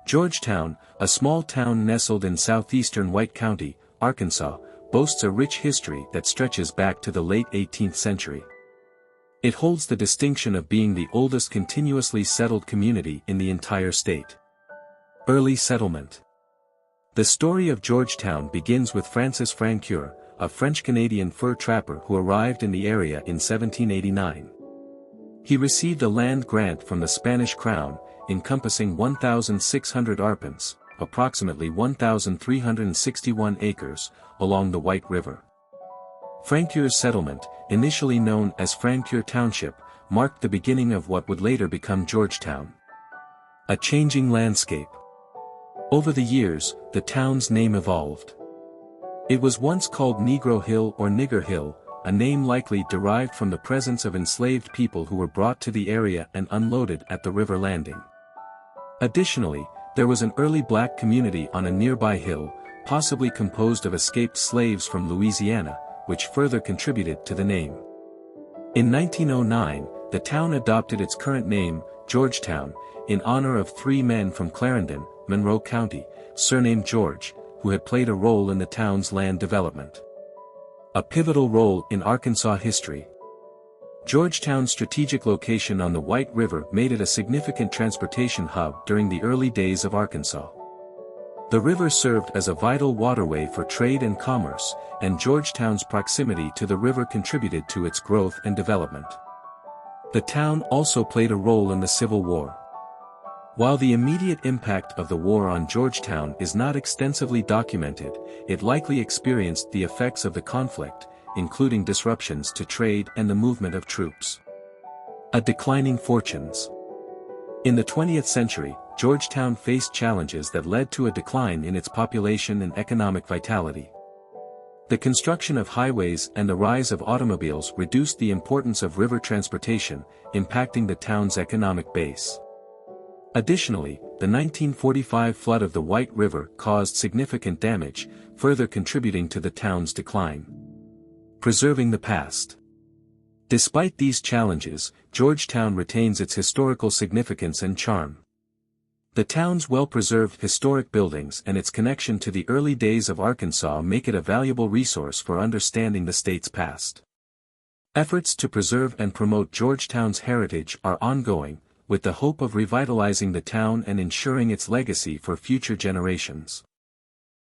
Georgetown, a small town nestled in southeastern White County, Arkansas, boasts a rich history that stretches back to the late 18th century. It holds the distinction of being the oldest continuously settled community in the entire state. Early settlement. The story of Georgetown begins with Francis Francoeur, a French-Canadian fur trapper who arrived in the area in 1789. He received a land grant from the Spanish crown, encompassing 1,600 arpents, approximately 1,361 acres, along the White River. Francoeur's settlement, initially known as Francoeur Township, marked the beginning of what would later become Georgetown. A changing landscape. Over the years, the town's name evolved. It was once called Negro Hill or Nigger Hill, a name likely derived from the presence of enslaved people who were brought to the area and unloaded at the river landing. Additionally, there was an early black community on a nearby hill, possibly composed of escaped slaves from Louisiana, which further contributed to the name. In 1909, the town adopted its current name, Georgetown, in honor of three men from Clarendon, Monroe County, surnamed George, who had played a role in the town's land development. A pivotal role in Arkansas history. Georgetown's strategic location on the White River made it a significant transportation hub during the early days of Arkansas. The river served as a vital waterway for trade and commerce, and Georgetown's proximity to the river contributed to its growth and development. The town also played a role in the Civil War. While the immediate impact of the war on Georgetown is not extensively documented, it likely experienced the effects of the conflict, including disruptions to trade and the movement of troops. A declining fortunes. In the 20th century, Georgetown faced challenges that led to a decline in its population and economic vitality. The construction of highways and the rise of automobiles reduced the importance of river transportation, impacting the town's economic base. Additionally, the 1945 flood of the White River caused significant damage, further contributing to the town's decline. Preserving the past. Despite these challenges, Georgetown retains its historical significance and charm. The town's well-preserved historic buildings and its connection to the early days of Arkansas make it a valuable resource for understanding the state's past. Efforts to preserve and promote Georgetown's heritage are ongoing, with the hope of revitalizing the town and ensuring its legacy for future generations.